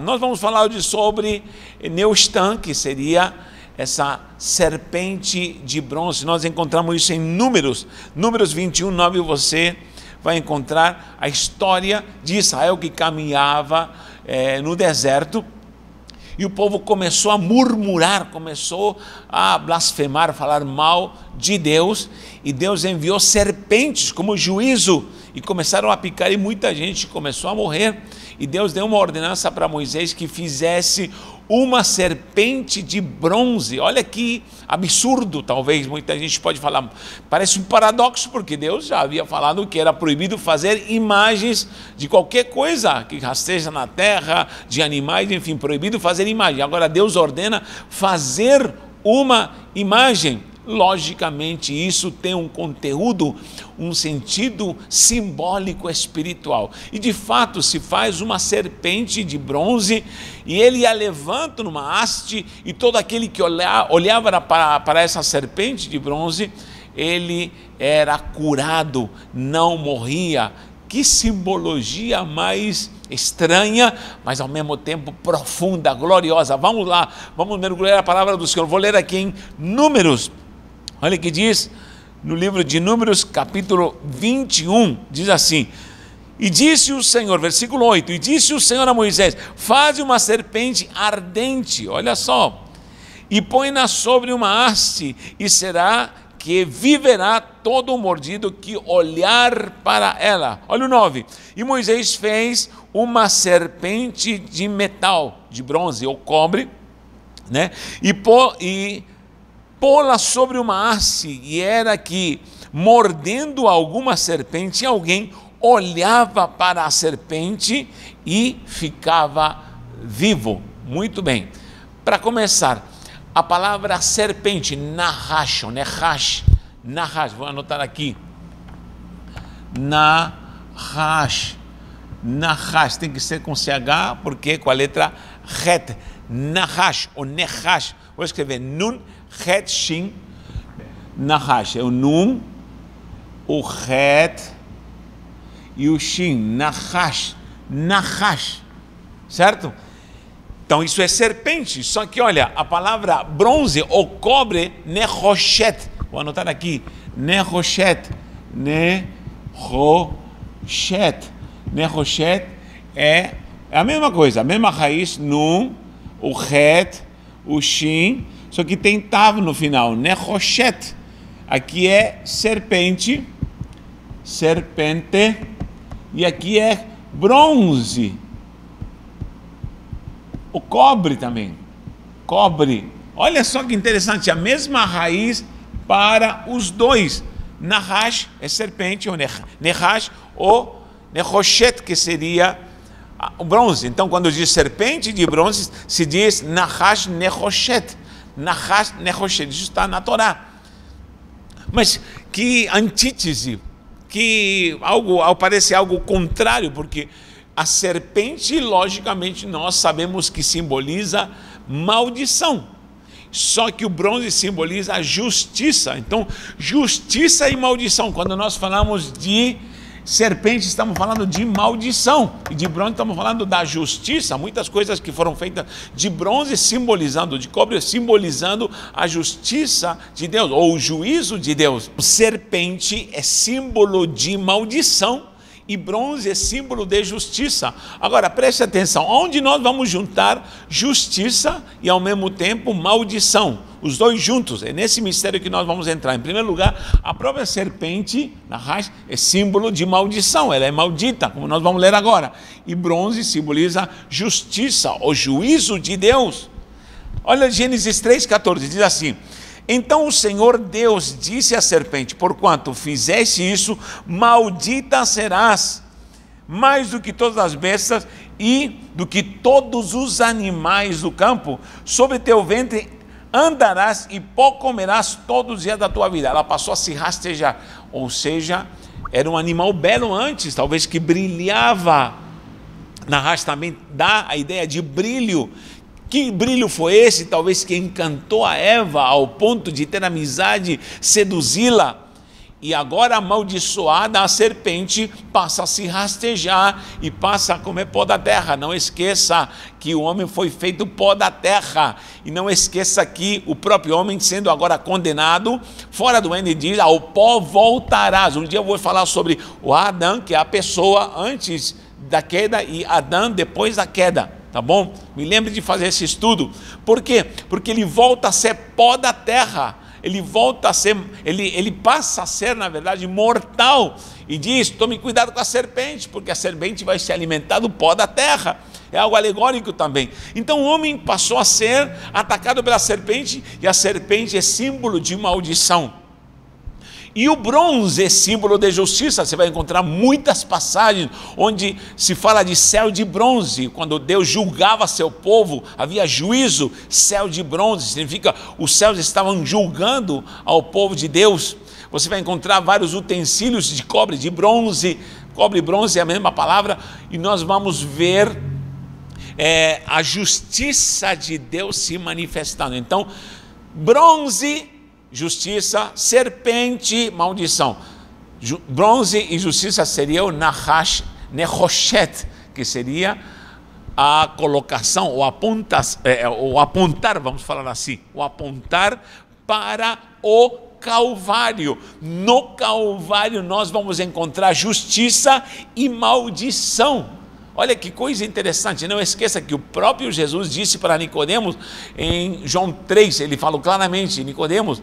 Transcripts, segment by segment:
Nós vamos falar hoje sobre Neustan, que seria essa serpente de bronze. Nós encontramos isso em Números 21, 9, você vai encontrar a história de Israel que caminhava no deserto, e o povo começou a murmurar, começou a blasfemar, falar mal de Deus, e Deus enviou serpentes como juízo, e começaram a picar, e muita gente começou a morrer, e Deus deu uma ordenança para Moisés que fizesse uma serpente de bronze. Olha que absurdo, talvez muita gente pode falar, parece um paradoxo, porque Deus já havia falado que era proibido fazer imagens de qualquer coisa que rasteja na terra, de animais, enfim, proibido fazer imagem. Agora Deus ordena fazer uma imagem. Logicamente isso tem um conteúdo, um sentido simbólico espiritual, e de fato se faz uma serpente de bronze, e ele a levanta numa haste, e todo aquele que olhava para essa serpente de bronze, ele era curado, não morria. Que simbologia mais estranha, mas ao mesmo tempo profunda, gloriosa. Vamos lá, vamos mergulhar a palavra do Senhor. Vou ler aqui em Números. Olha o que diz no livro de Números, capítulo 21, diz assim: e disse o Senhor, versículo 8, e disse o Senhor a Moisés: faze uma serpente ardente, olha só, e põe-na sobre uma haste, e será que viverá todo o mordido que olhar para ela. Olha o 9, e Moisés fez uma serpente de metal, de bronze ou cobre, né? E pô-la sobre uma haste, e era que, mordendo alguma serpente, alguém olhava para a serpente e ficava vivo. Muito bem, para começar, a palavra serpente, nahash, vou anotar aqui, nahash, tem que ser com CH, porque com a letra het, nahash, ou nehash, vou escrever nun, het, shin, nahash, é o nun, o het e o shin, nahash, certo? Então isso é serpente, só que olha, a palavra bronze ou cobre, nehoshet, vou anotar aqui, nehoshet é a mesma coisa, a mesma raiz, nun, o het, o shin, só que tem tav no final, nehoshet, aqui é serpente, e aqui é bronze, o cobre também, olha só que interessante, a mesma raiz para os dois, nahash é serpente, ou nehash, ou nehoshet, que seria o bronze. Então quando diz serpente de bronze, se diz nahash nehoshet, isso está na Torá. Mas que antítese, que parece algo contrário, porque a serpente, logicamente, nós sabemos que simboliza maldição. Só que o bronze simboliza a justiça. Então, justiça e maldição. Quando nós falamos de serpente, estamos falando de maldição. E de bronze estamos falando da justiça. Muitas coisas que foram feitas de bronze simbolizando, de cobre simbolizando a justiça de Deus, ou o juízo de Deus. Serpente é símbolo de maldição, e bronze é símbolo de justiça. Agora preste atenção, onde nós vamos juntar justiça e ao mesmo tempo maldição, os dois juntos, é nesse mistério que nós vamos entrar. Em primeiro lugar, a própria serpente, nahash, é símbolo de maldição, ela é maldita, como nós vamos ler agora, e bronze simboliza justiça, o juízo de Deus. Olha Gênesis 3,14, diz assim: então o Senhor Deus disse à serpente: porquanto fizeste isso, maldita serás, mais do que todas as bestas e do que todos os animais do campo, sobre teu ventre andarás e pó comerás todos os dias da tua vida. Ela passou a se rastejar, ou seja, era um animal belo antes, talvez que brilhava. Nahash também dá a ideia de brilho. Que brilho foi esse, talvez, que encantou a Eva ao ponto de ter amizade, seduzi-la? E agora amaldiçoada, a serpente passa a se rastejar e passa a comer pó da terra. Não esqueça que o homem foi feito pó da terra. E não esqueça que o próprio homem, sendo agora condenado, fora do Éden, diz: ao pó voltarás. Um dia eu vou falar sobre o Adão, que é a pessoa antes da queda, e Adão depois da queda. Tá bom? Me lembre de fazer esse estudo. Por quê? Porque ele volta a ser pó da terra. Ele volta a ser, ele passa a ser, na verdade, mortal. E diz: tome cuidado com a serpente, porque a serpente vai se alimentar do pó da terra. É algo alegórico também. Então o homem passou a ser atacado pela serpente, e a serpente é símbolo de maldição. E o bronze é símbolo de justiça. Você vai encontrar muitas passagens onde se fala de céu de bronze. Quando Deus julgava seu povo, havia juízo, céu de bronze. Significa os céus estavam julgando ao povo de Deus. Você vai encontrar vários utensílios de cobre, de bronze. Cobre e bronze é a mesma palavra. E nós vamos ver a justiça de Deus se manifestando. Então, bronze, justiça; serpente, maldição. Bronze e justiça seria o Nahash, Nehoshet, que seria a colocação, o apontar, vamos falar assim, o apontar para o Calvário. No Calvário nós vamos encontrar justiça e maldição. Olha que coisa interessante. Não esqueça que o próprio Jesus disse para Nicodemos, em João 3, ele falou claramente: Nicodemos,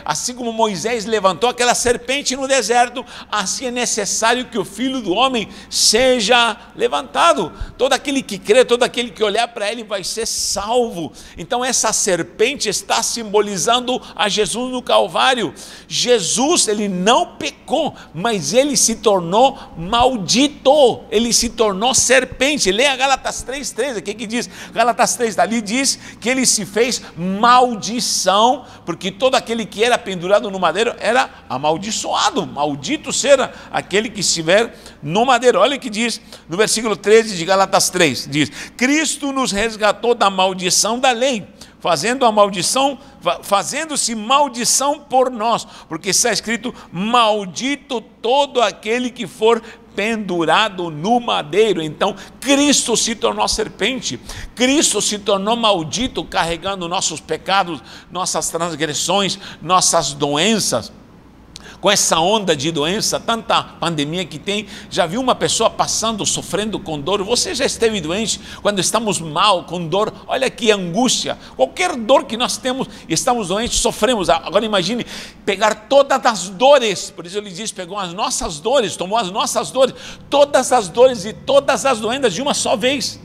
assim como Moisés levantou aquela serpente no deserto, assim é necessário que o Filho do Homem seja levantado. Todo aquele que crê, todo aquele que olhar para ele vai ser salvo. Então essa serpente está simbolizando a Jesus no Calvário. Jesus, ele não pecou, mas ele se tornou maldito, ele se tornou serpente. Leia Gálatas 3,13, o que diz? Gálatas 3, dali diz que ele se fez maldição, porque todo aquele que era pendurado no madeiro era amaldiçoado. Maldito será aquele que estiver no madeiro. Olha o que diz no versículo 13 de Gálatas 3, diz: Cristo nos resgatou da maldição da lei, fazendo-se maldição por nós, porque está escrito: maldito todo aquele que for pendurado no madeiro. Então Cristo se tornou serpente, Cristo se tornou maldito, carregando nossos pecados, nossas transgressões, nossas doenças. Com essa onda de doença, tanta pandemia que tem, já viu uma pessoa passando, sofrendo com dor? Você já esteve doente? Quando estamos mal, com dor, olha que angústia. Qualquer dor que nós temos, estamos doentes, sofremos. Agora imagine pegar todas as dores. Por isso ele diz: pegou as nossas dores, tomou as nossas dores, todas as dores e todas as doenças de uma só vez.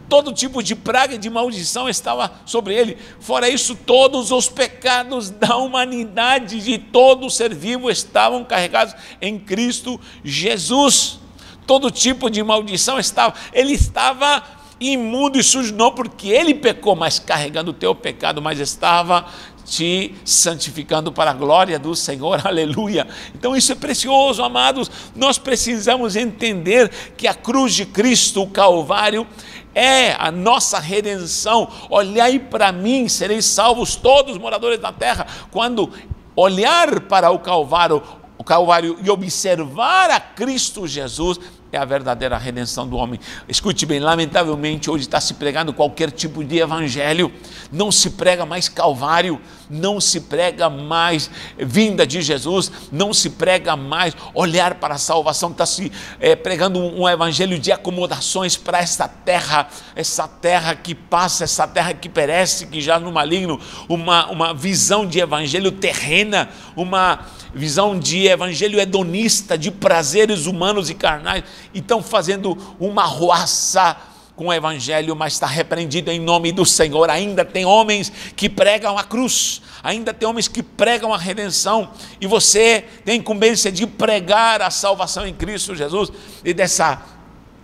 Todo tipo de praga e de maldição estava sobre ele. Fora isso, todos os pecados da humanidade, de todo ser vivo, estavam carregados em Cristo Jesus. Todo tipo de maldição estava. Ele estava imundo e sujo, não porque ele pecou, mas carregando o teu pecado, mas estava te santificando para a glória do Senhor, aleluia. Então isso é precioso, amados. Nós precisamos entender que a cruz de Cristo, o Calvário, é a nossa redenção. Olhai para mim, sereis salvos todos os moradores da terra. Quando olhar para o Calvário e observar a Cristo Jesus, é a verdadeira redenção do homem. Escute bem, lamentavelmente hoje está se pregando qualquer tipo de evangelho. Não se prega mais Calvário, não se prega mais vinda de Jesus, não se prega mais olhar para a salvação. Está se pregando um evangelho de acomodações para essa terra que passa, essa terra que perece, que já no maligno. Uma visão de evangelho terrena, uma visão de evangelho hedonista, de prazeres humanos e carnais. Então fazendo uma ruaça com o evangelho, mas está repreendido em nome do Senhor. Ainda tem homens que pregam a cruz, ainda tem homens que pregam a redenção, e você tem incumbência de pregar a salvação em Cristo Jesus e dessa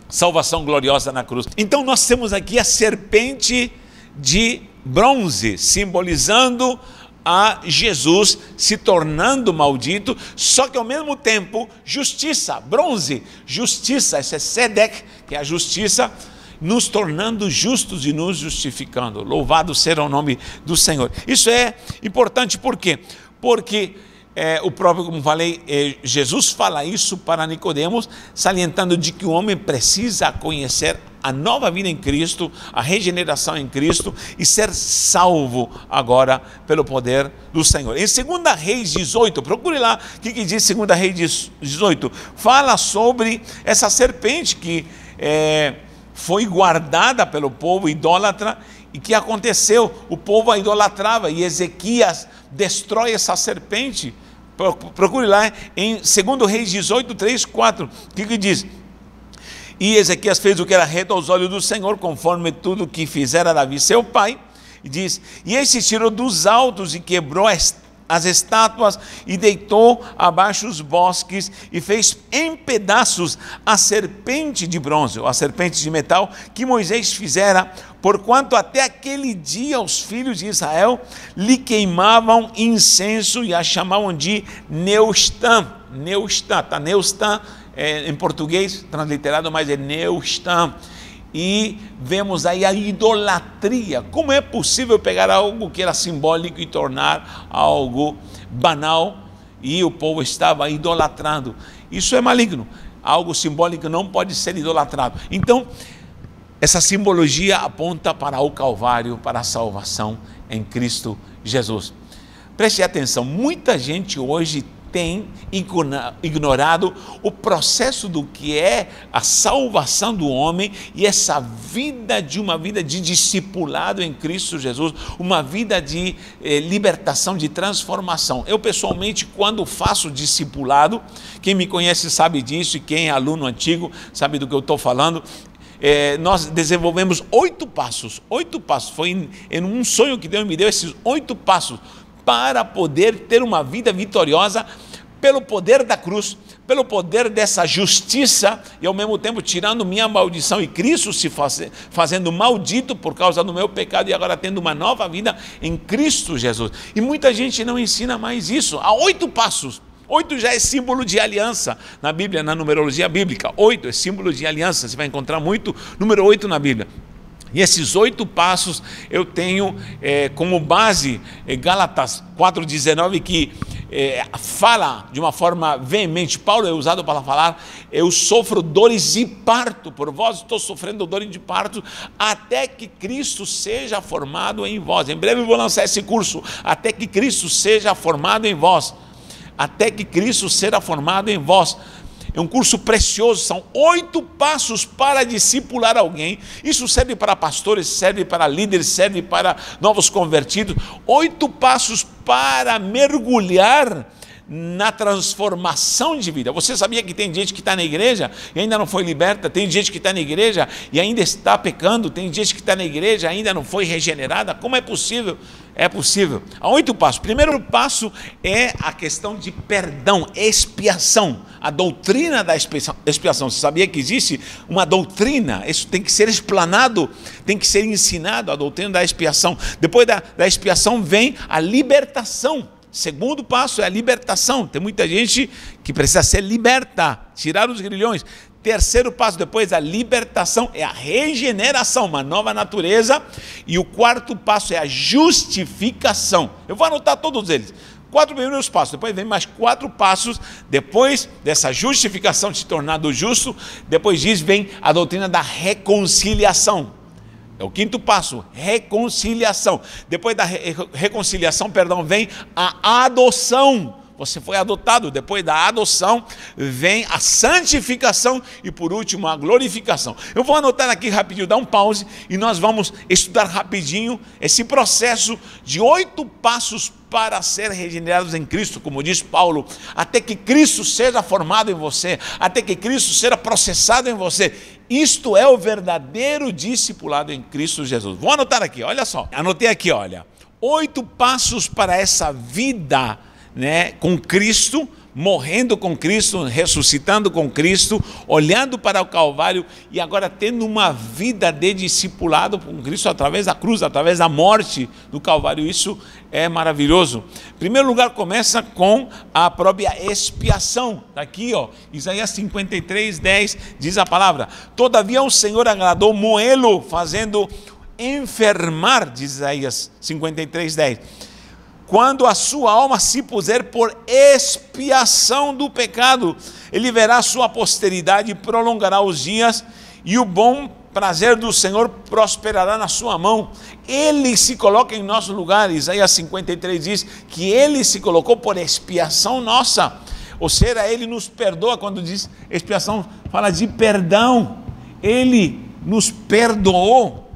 salvação gloriosa na cruz. Então nós temos aqui a serpente de bronze, simbolizando a Jesus se tornando maldito, só que ao mesmo tempo justiça, bronze, justiça, esse é Sedek, que é a justiça, nos tornando justos e nos justificando. Louvado seja o nome do Senhor. Isso é importante, por quê? Porque o próprio, como falei, Jesus fala isso para Nicodemos, salientando de que o homem precisa conhecer a nova vida em Cristo, a regeneração em Cristo e ser salvo agora pelo poder do Senhor. Em 2 Reis 18, procure lá o que diz 2 Reis 18, fala sobre essa serpente que foi guardada pelo povo idólatra e que aconteceu, o povo a idolatrava e Ezequias destrói essa serpente. Procure lá em 2 Reis 18, 3, 4, o que diz? E Ezequias fez o que era reto aos olhos do Senhor, conforme tudo que fizera Davi seu pai, e diz, e ele se tirou dos altos e quebrou as estátuas e deitou abaixo os bosques e fez em pedaços a serpente de bronze, ou a serpente de metal, que Moisés fizera, porquanto até aquele dia os filhos de Israel lhe queimavam incenso e a chamavam de Neustã. Neustã, tá? Neustã em português transliterado, mas é Neustã. E vemos aí a idolatria. Como é possível pegar algo que era simbólico e tornar algo banal? E o povo estava idolatrando. Isso é maligno. Algo simbólico não pode ser idolatrado. Então, essa simbologia aponta para o Calvário, para a salvação em Cristo Jesus. Preste atenção, muita gente hoje tem ignorado o processo do que é a salvação do homem e essa vida de discipulado em Cristo Jesus, uma vida de libertação, de transformação. Eu pessoalmente, quando faço discipulado, quem me conhece sabe disso e quem é aluno antigo sabe do que eu estou falando, nós desenvolvemos 8 passos, foi em um sonho que Deus me deu, esses 8 passos, para poder ter uma vida vitoriosa pelo poder da cruz, pelo poder dessa justiça e ao mesmo tempo tirando minha maldição e Cristo se fazendo maldito por causa do meu pecado e agora tendo uma nova vida em Cristo Jesus. E muita gente não ensina mais isso. Há 8 passos. 8 já é símbolo de aliança na Bíblia, na numerologia bíblica. 8 é símbolo de aliança, você vai encontrar muito número 8 na Bíblia. E esses 8 passos eu tenho como base Gálatas 4,19, que fala de uma forma veemente, Paulo é usado para falar, eu sofro dores de parto, por vós estou sofrendo dores de parto, até que Cristo seja formado em vós. Em breve eu vou lançar esse curso, até que Cristo seja formado em vós. Até que Cristo seja formado em vós. É um curso precioso, são 8 passos para discipular alguém. Isso serve para pastores, serve para líderes, serve para novos convertidos. 8 passos para mergulhar na transformação de vida. Você sabia que tem gente que está na igreja e ainda não foi liberta? Tem gente que está na igreja e ainda está pecando? Tem gente que está na igreja e ainda não foi regenerada? Como é possível? É possível. Há 8 passos. O primeiro passo é a questão de perdão, expiação. A doutrina da expiação. Você sabia que existe uma doutrina? Isso tem que ser explanado, tem que ser ensinado, a doutrina da expiação. Depois da expiação vem a libertação. Segundo passo é a libertação. Tem muita gente que precisa ser liberta, tirar os grilhões. Terceiro passo, depois da libertação, é a regeneração, uma nova natureza. E o quarto passo é a justificação. Eu vou anotar todos eles. 4 primeiros passos, depois vem mais 4 passos, depois dessa justificação de se tornar justo, depois vem a doutrina da reconciliação. É o 5º passo, reconciliação. Depois da reconciliação, vem a adoção. Você foi adotado. Depois da adoção, vem a santificação e por último a glorificação. Eu vou anotar aqui rapidinho, dar um pause e nós vamos estudar rapidinho esse processo de 8 passos para ser regenerados em Cristo, como diz Paulo, até que Cristo seja formado em você, até que Cristo seja processado em você. Isto é o verdadeiro discipulado em Cristo Jesus. Vou anotar aqui, olha só. Anotei aqui, olha. 8 passos para essa vida, com Cristo, morrendo com Cristo, ressuscitando com Cristo, olhando para o Calvário e agora tendo uma vida de discipulado com Cristo através da cruz, através da morte do Calvário. Isso é maravilhoso. Em primeiro lugar, começa com a própria expiação. Aqui, Isaías 53:10 diz a palavra: todavia o Senhor agradou moê-lo, fazendo enfermar, diz Isaías 53:10. quando a sua alma se puser por expiação do pecado, ele verá sua posteridade e prolongará os dias, e o bom prazer do Senhor prosperará na sua mão. Ele se coloca em nosso lugar. Isaías 53 diz que ele se colocou por expiação nossa, ou seja, ele nos perdoa. Quando diz expiação, fala de perdão. Ele nos perdoou,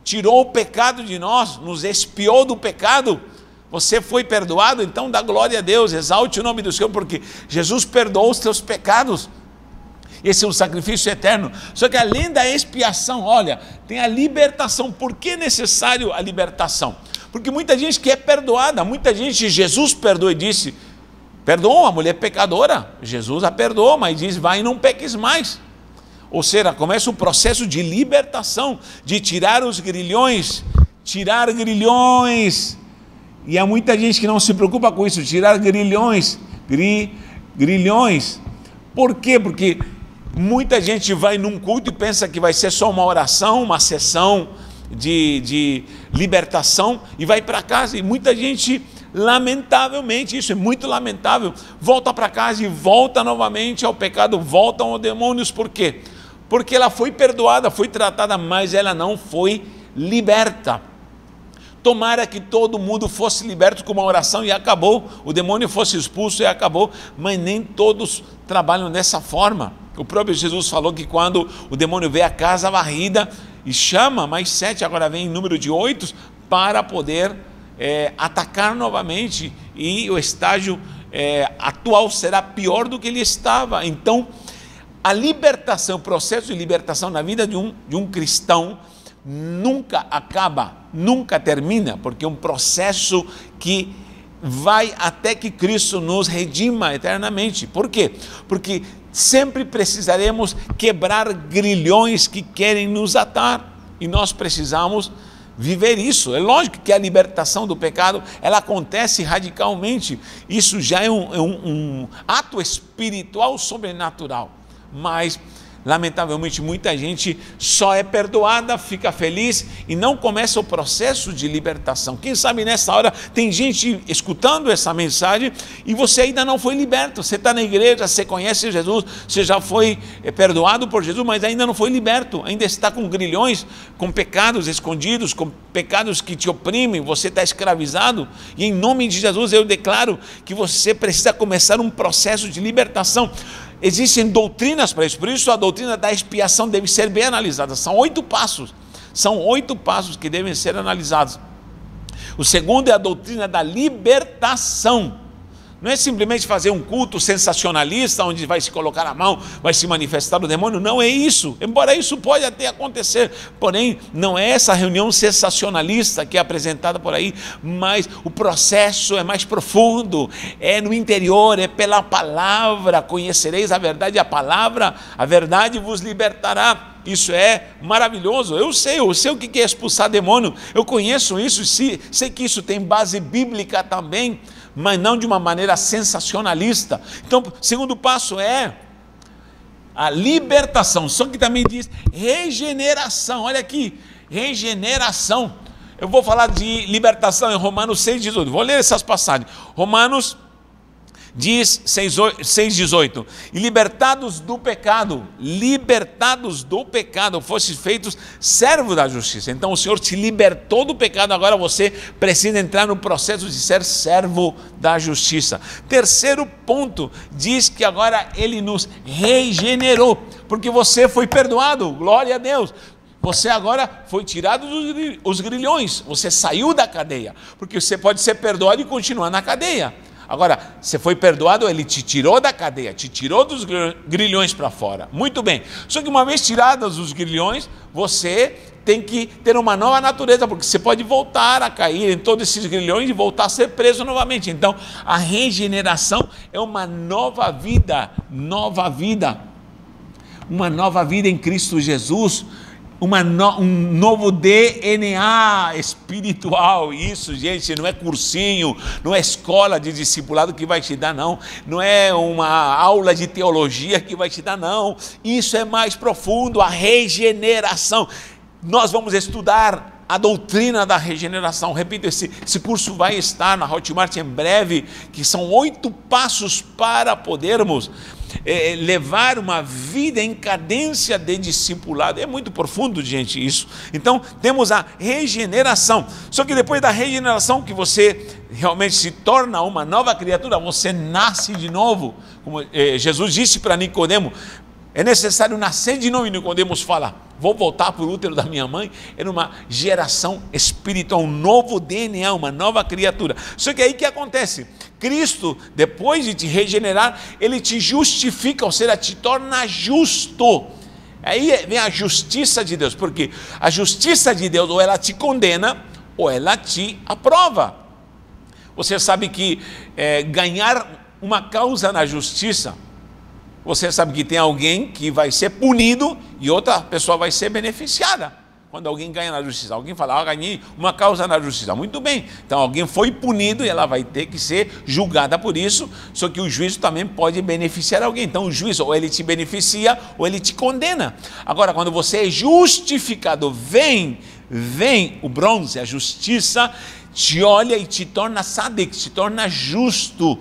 tirou o pecado de nós, nos expiou do pecado. Você foi perdoado, então dá glória a Deus, exalte o nome do Senhor, porque Jesus perdoou os teus pecados. Esse é um sacrifício eterno. Só que além da expiação, olha, tem a libertação. Por que é necessário a libertação? Porque muita gente quer perdoada, muita gente, Jesus perdoou e disse, perdoou a mulher pecadora, Jesus a perdoou, mas diz, vai e não peques mais. Ou seja, começa o processo de libertação, de tirar os grilhões, e há muita gente que não se preocupa com isso, tirar grilhões. Por quê? Porque muita gente vai num culto e pensa que vai ser só uma oração, uma sessão de libertação, e vai para casa, e muita gente, lamentavelmente, isso é muito lamentável, volta para casa e volta novamente ao pecado, voltam aos demônios. Por quê? Porque ela foi perdoada, foi tratada, mas ela não foi liberta. Tomara que todo mundo fosse liberto com uma oração e acabou, o demônio fosse expulso e acabou, mas nem todos trabalham dessa forma. O próprio Jesus falou que quando o demônio vê a casa varrida e chama mais 7, agora vem em número de 8, para poder atacar novamente, e o estágio atual será pior do que ele estava. Então, a libertação, o processo de libertação na vida de um cristão nunca acaba, nunca termina, porque é um processo que vai até que Cristo nos redima eternamente. Por quê? Porque sempre precisaremos quebrar grilhões que querem nos atar, e nós precisamos viver isso. É lógico que a libertação do pecado, ela acontece radicalmente, isso já é um ato espiritual sobrenatural, mas lamentavelmente muita gente só é perdoada, fica feliz e não começa o processo de libertação. Quem sabe nessa hora tem gente escutando essa mensagem e você ainda não foi liberto. Você está na igreja, você conhece Jesus, você já foi perdoado por Jesus, mas ainda não foi liberto, ainda está com grilhões, com pecados escondidos, com pecados que te oprimem, você está escravizado, e em nome de Jesus eu declaro que você precisa começar um processo de libertação. Existem doutrinas para isso, por isso a doutrina da expiação deve ser bem analisada. São 8 passos, que devem ser analisados. O segundo é a doutrina da libertação. Não é simplesmente fazer um culto sensacionalista, onde vai se colocar a mão, vai se manifestar o demônio, não é isso. Embora isso pode até acontecer, porém não é essa reunião sensacionalista que é apresentada por aí, mas o processo é mais profundo, é no interior, é pela palavra. Conhecereis a verdade, a verdade vos libertará. Isso é maravilhoso. Eu sei o que é expulsar demônio, eu conheço isso, sei que isso tem base bíblica também, mas não de uma maneira sensacionalista. Então, o segundo passo é a libertação, só que também diz regeneração. Olha aqui, regeneração. Eu vou falar de libertação em Romanos 6,18. Vou ler essas passagens. Romanos diz 6,18: e libertados do pecado, fostes feitos servos da justiça. Então o Senhor te libertou do pecado, agora você precisa entrar no processo de ser servo da justiça. Terceiro ponto, diz que agora Ele nos regenerou, porque você foi perdoado, glória a Deus. Você agora foi tirado dos grilhões, você saiu da cadeia, porque você pode ser perdoado e continuar na cadeia. Agora, você foi perdoado, Ele te tirou da cadeia, te tirou dos grilhões para fora. Muito bem. Só que uma vez tirados os grilhões, você tem que ter uma nova natureza, porque você pode voltar a cair em todos esses grilhões e voltar a ser preso novamente. Então, a regeneração é uma nova vida em Cristo Jesus. Um novo DNA espiritual. Isso, gente, não é cursinho, não é escola de discipulado que vai te dar, não é uma aula de teologia que vai te dar, não. Isso é mais profundo, a regeneração. Nós vamos estudar a doutrina da regeneração. Repito, esse curso vai estar na Hotmart em breve, que são 8 passos para podermos levar uma vida em cadência de discipulado. É muito profundo, gente, isso. Então, temos a regeneração. Só que depois da regeneração, que você realmente se torna uma nova criatura, você nasce de novo. Como Jesus disse para Nicodemo, é necessário nascer de novo. E Nicodemos fala, vou voltar para o útero da minha mãe. Era uma geração espiritual, um novo DNA, uma nova criatura. Só que aí que acontece? Cristo, depois de te regenerar, Ele te justifica, ou seja, te torna justo. Aí vem a justiça de Deus, porque a justiça de Deus ou ela te condena, ou ela te aprova. Você sabe que ganhar uma causa na justiça, você sabe que tem alguém que vai ser punido e outra pessoa vai ser beneficiada. Quando alguém ganha na justiça, alguém fala, ganhei uma causa na justiça, muito bem, então alguém foi punido e ela vai ter que ser julgada por isso, só que o juízo também pode beneficiar alguém. Então o juízo ou ele te beneficia ou ele te condena. Agora, quando você é justificado, vem o bronze, a justiça, te olha e te torna sadik, te torna justo.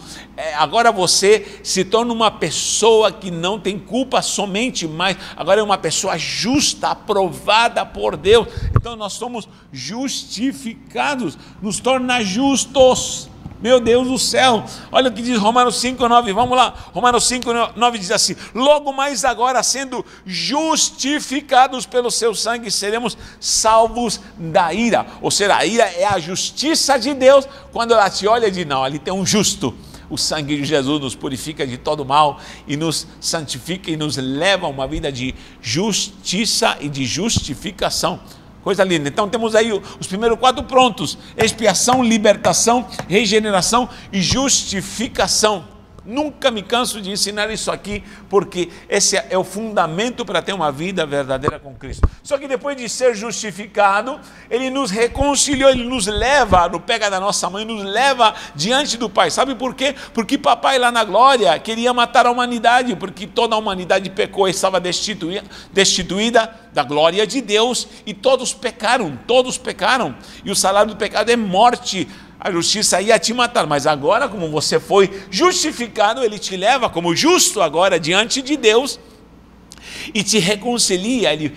Agora você se torna uma pessoa que não tem culpa somente mais, agora é uma pessoa justa, aprovada por Deus. Então nós somos justificados, nos torna justos. Meu Deus do céu, olha o que diz Romanos 5,9, vamos lá, Romanos 5,9 diz assim, logo mais agora, sendo justificados pelo seu sangue, seremos salvos da ira. Ou seja, a ira é a justiça de Deus, quando ela te olha e diz, não, ali tem um justo. O sangue de Jesus nos purifica de todo mal e nos santifica e nos leva a uma vida de justiça e de justificação. Coisa linda. Então temos aí os primeiros 4 prontos: expiação, libertação, regeneração e justificação. Nunca me canso de ensinar isso aqui, porque esse é o fundamento para ter uma vida verdadeira com Cristo. Só que depois de ser justificado, Ele nos reconciliou, Ele nos leva, no pega da nossa mãe, nos leva diante do Pai. Sabe por quê? Porque papai lá na glória queria matar a humanidade, porque toda a humanidade pecou e estava destituída da glória de Deus, e todos pecaram, e o salário do pecado é morte. A justiça ia te matar, mas agora, como você foi justificado, Ele te leva como justo agora diante de Deus e te reconcilia. Ele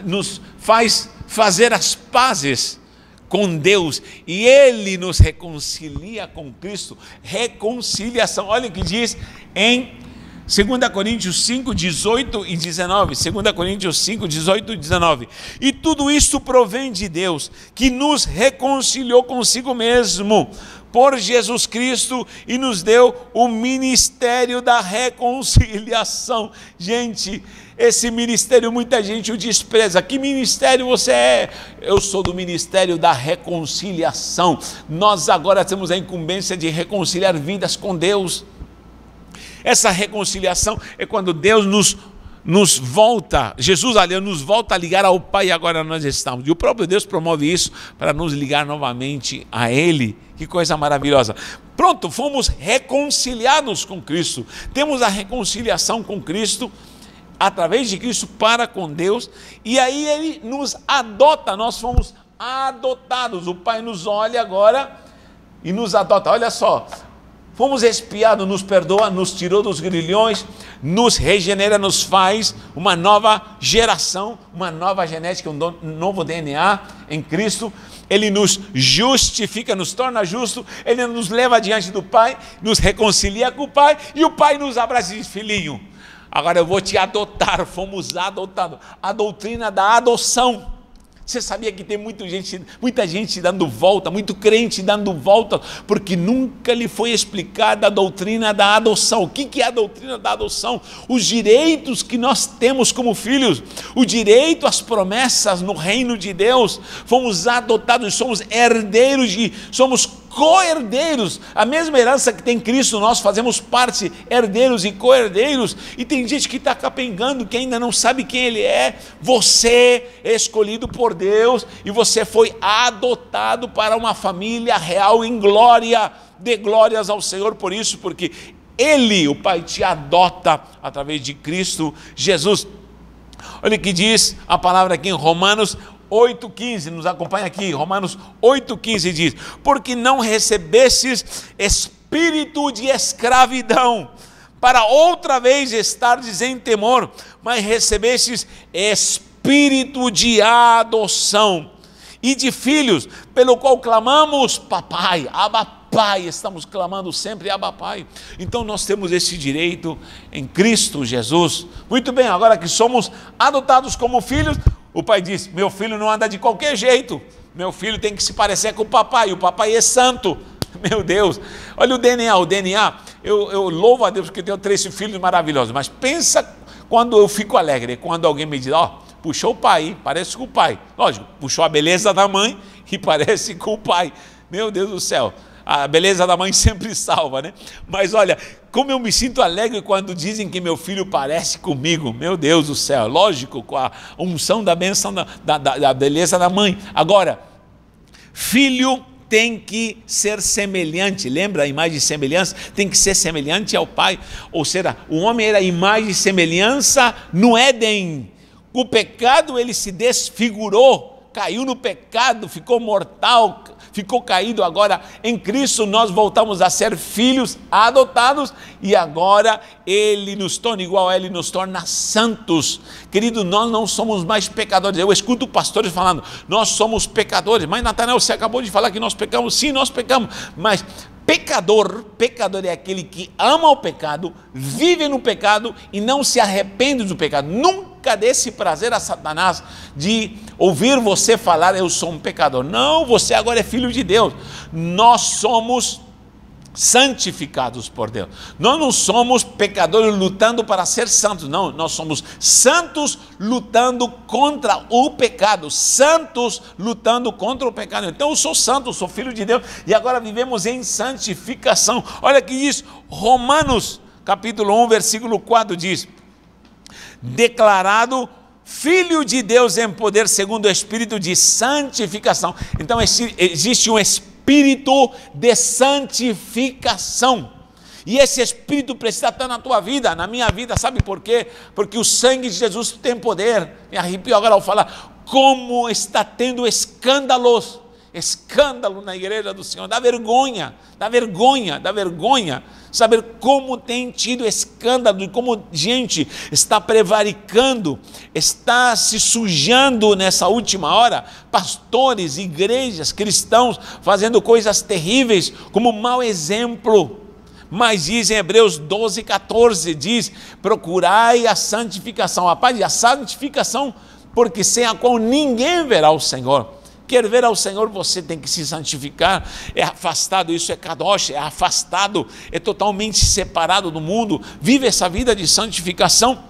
nos faz fazer as pazes com Deus e Ele nos reconcilia com Cristo. Reconciliação. Olha o que diz em 2 Coríntios 5, 18 e 19, 2 Coríntios 5, 18 e 19, e tudo isso provém de Deus, que nos reconciliou consigo mesmo, por Jesus Cristo, e nos deu o ministério da reconciliação. Gente, esse ministério muita gente o despreza. Que ministério você é? Eu sou do ministério da reconciliação. Nós agora temos a incumbência de reconciliar vidas com Deus. Essa reconciliação é quando Deus nos volta, Jesus, aliás, nos volta a ligar ao Pai, e agora nós estamos. E o próprio Deus promove isso para nos ligar novamente a Ele. Que coisa maravilhosa. Pronto, fomos reconciliados com Cristo. Temos a reconciliação com Cristo, através de Cristo para com Deus. E aí Ele nos adota, nós fomos adotados. O Pai nos olha agora e nos adota. Olha só. Fomos expiados, nos perdoa, nos tirou dos grilhões, nos regenera, nos faz uma nova geração, uma nova genética, um novo DNA em Cristo. Ele nos justifica, nos torna justo, Ele nos leva diante do Pai, nos reconcilia com o Pai, e o Pai nos abraça e diz, filhinho, agora eu vou te adotar. Fomos adotados. A doutrina da adoção. Você sabia que tem muita gente dando volta, muito crente dando volta, porque nunca lhe foi explicada a doutrina da adoção. O que é a doutrina da adoção? Os direitos que nós temos como filhos, o direito às promessas no reino de Deus. Fomos adotados, somos herdeiros, somos co-herdeiros. A mesma herança que tem Cristo, nós fazemos parte, herdeiros e co-herdeiros. E tem gente que está capengando, que ainda não sabe quem Ele é. Você é escolhido por Deus e você foi adotado para uma família real em glória. Dê glórias ao Senhor por isso, porque Ele, o Pai, te adota através de Cristo Jesus. Olha o que diz a palavra aqui em Romanos 8,15, nos acompanha aqui, Romanos 8,15 diz: porque não recebestes espírito de escravidão, para outra vez estardes em temor, mas recebestes espírito de adoção, e de filhos, pelo qual clamamos, papai, Abba Pai, estamos clamando sempre, Abba Pai. Então nós temos esse direito em Cristo Jesus. Muito bem, agora que somos adotados como filhos, o pai diz: meu filho não anda de qualquer jeito, meu filho tem que se parecer com o papai é santo. Meu Deus, olha o DNA, eu louvo a Deus porque eu tenho 3 filhos maravilhosos, mas pensa quando eu fico alegre, quando alguém me diz: ó, puxou o pai, parece com o pai. Lógico, puxou a beleza da mãe e parece com o pai. Meu Deus do céu, a beleza da mãe sempre salva, né? Mas olha, como eu me sinto alegre quando dizem que meu filho parece comigo. Meu Deus do céu, lógico, com a unção da bênção da beleza da mãe. Agora, filho tem que ser semelhante, lembra a imagem e semelhança? Tem que ser semelhante ao pai. Ou seja, o homem era imagem e semelhança no Éden. O pecado, ele se desfigurou, caiu no pecado, ficou mortal, ficou caído. Agora em Cristo nós voltamos a ser filhos adotados, e agora Ele nos torna igual a Ele, nos torna santos. Querido, nós não somos mais pecadores. Eu escuto pastores falando: nós somos pecadores. Mas Natanael, você acabou de falar que nós pecamos. Sim, nós pecamos, mas pecador é aquele que ama o pecado, vive no pecado e não se arrepende do pecado. Nunca dê esse prazer a Satanás de ouvir você falar: eu sou um pecador. Não, você agora é filho de Deus. Nós somos santificados por Deus. Nós não somos pecadores lutando para ser santos, não. Nós somos santos lutando contra o pecado, santos lutando contra o pecado. Então eu sou santo, eu sou filho de Deus, e agora vivemos em santificação. Olha que diz Romanos capítulo 1 versículo 4, diz: declarado filho de Deus em poder segundo o Espírito de santificação. Então existe um Espírito de santificação, e esse Espírito precisa estar na tua vida, na minha vida. Sabe por quê? Porque o sangue de Jesus tem poder. Me arrepio agora ao falar como está tendo escândalo na igreja do Senhor. Dá vergonha saber como tem tido escândalo e como gente está prevaricando, está se sujando nessa última hora. Pastores, igrejas, cristãos fazendo coisas terríveis como mau exemplo. Mas diz em Hebreus 12:14, diz: procurai a santificação, a santificação, porque sem a qual ninguém verá o Senhor. Quer ver ao Senhor, você tem que se santificar. É afastado, isso é kadosh, é afastado, é totalmente separado do mundo. Vive essa vida de santificação.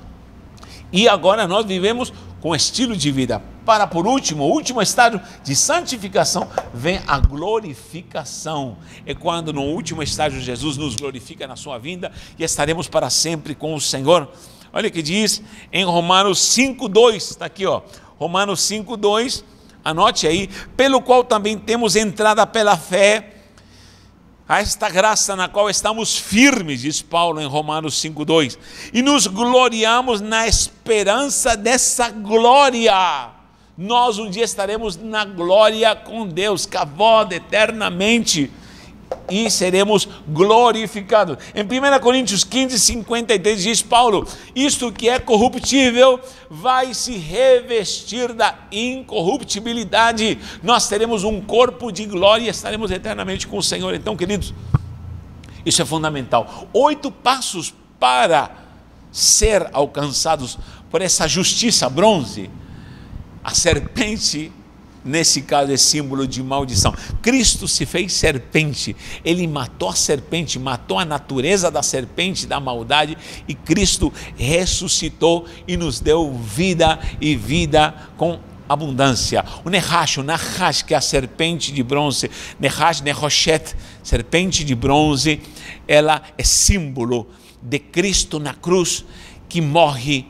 E agora nós vivemos com estilo de vida. Por último, o último estágio de santificação, vem a glorificação. É quando no último estágio Jesus nos glorifica na sua vinda e estaremos para sempre com o Senhor. Olha o que diz em Romanos 5:2, está aqui, ó, Romanos 5:2. Anote aí: pelo qual também temos entrada pela fé a esta graça na qual estamos firmes, diz Paulo em Romanos 5:2, e nos gloriamos na esperança dessa glória. Nós um dia estaremos na glória com Deus, kavod, eternamente, e seremos glorificados. Em 1 Coríntios 15:53 diz Paulo: isto que é corruptível vai se revestir da incorruptibilidade. Nós teremos um corpo de glória e estaremos eternamente com o Senhor. Então, queridos, isso é fundamental. 8 passos para ser alcançados por essa justiça bronze. A serpente, nesse caso, é símbolo de maldição. Cristo se fez serpente, Ele matou a serpente, matou a natureza da serpente, da maldade, e Cristo ressuscitou e nos deu vida, e vida com abundância. O Nahash, que é a serpente de bronze, Nehoshet, serpente de bronze, ela é símbolo de Cristo na cruz, que morre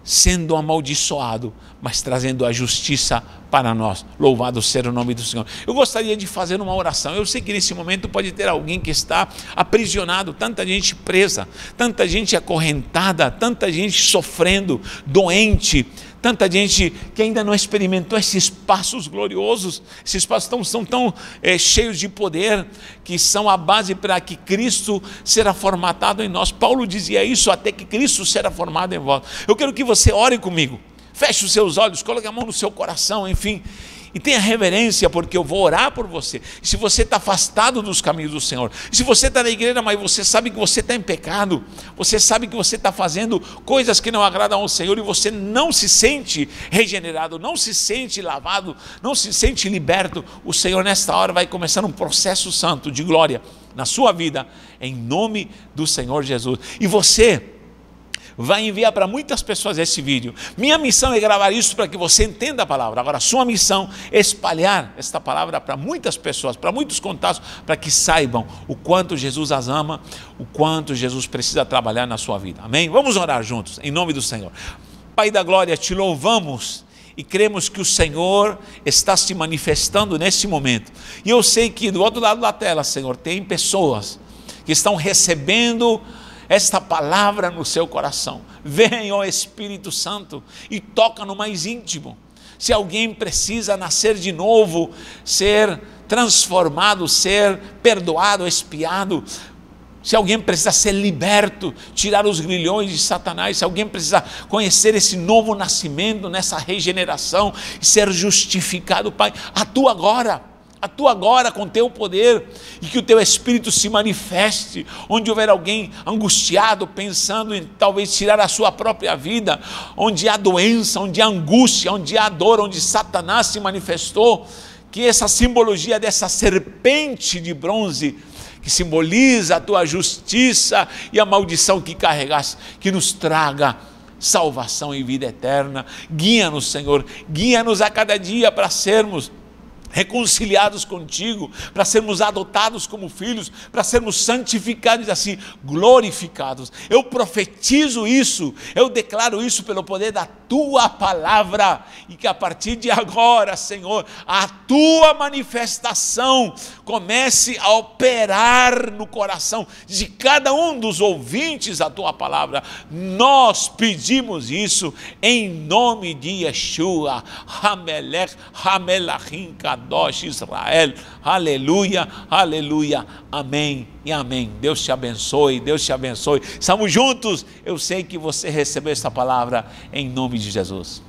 sendo amaldiçoado, mas trazendo a justiça para nós. Louvado seja o nome do Senhor. Eu gostaria de fazer uma oração. Eu sei que nesse momento pode ter alguém que está aprisionado, tanta gente presa, tanta gente acorrentada, tanta gente sofrendo, doente, Tanta gente que ainda não experimentou esses passos gloriosos, esses passos são tão cheios de poder, que são a base para que Cristo será formatado em nós. Paulo dizia isso, até que Cristo será formado em vós. Eu quero que você ore comigo, feche os seus olhos, coloque a mão no seu coração, enfim, e tenha reverência, porque eu vou orar por você. E se você está afastado dos caminhos do Senhor, e se você está na igreja, mas você sabe que você está em pecado, você sabe que você está fazendo coisas que não agradam ao Senhor, e você não se sente regenerado, não se sente lavado, não se sente liberto, o Senhor nesta hora vai começar um processo santo de glória na sua vida, em nome do Senhor Jesus. E você vai enviar para muitas pessoas esse vídeo. Minha missão é gravar isso para que você entenda a palavra. Agora, a sua missão é espalhar esta palavra para muitas pessoas, para muitos contatos, para que saibam o quanto Jesus as ama, o quanto Jesus precisa trabalhar na sua vida. Amém? Vamos orar juntos, em nome do Senhor. Pai da glória, te louvamos e cremos que o Senhor está se manifestando nesse momento. E eu sei que do outro lado da tela, Senhor, tem pessoas que estão recebendo esta palavra no seu coração. Vem, ó Espírito Santo, e toca no mais íntimo. Se alguém precisa nascer de novo, ser transformado, ser perdoado, expiado, se alguém precisa ser liberto, tirar os grilhões de Satanás, se alguém precisa conhecer esse novo nascimento, nessa regeneração, e ser justificado, Pai, atua agora com teu poder, e que o teu Espírito se manifeste, onde houver alguém angustiado, pensando em talvez tirar a sua própria vida, onde há doença, onde há angústia, onde há dor, onde Satanás se manifestou, que essa simbologia dessa serpente de bronze, que simboliza a tua justiça e a maldição que carregaste, que nos traga salvação e vida eterna. Guia-nos, Senhor, guia-nos a cada dia para sermos reconciliados contigo, para sermos adotados como filhos, para sermos santificados e assim glorificados. Eu profetizo isso, eu declaro isso pelo poder da tua palavra, e que a partir de agora, Senhor, a tua manifestação comece a operar no coração de cada um dos ouvintes da tua palavra. Nós pedimos isso em nome de Yeshua, Hamelech, Hamelachim, Kadosh, Israel, aleluia, aleluia, amém e amém. Deus te abençoe, Deus te abençoe. Estamos juntos, eu sei que você recebeu esta palavra em nome de Jesus.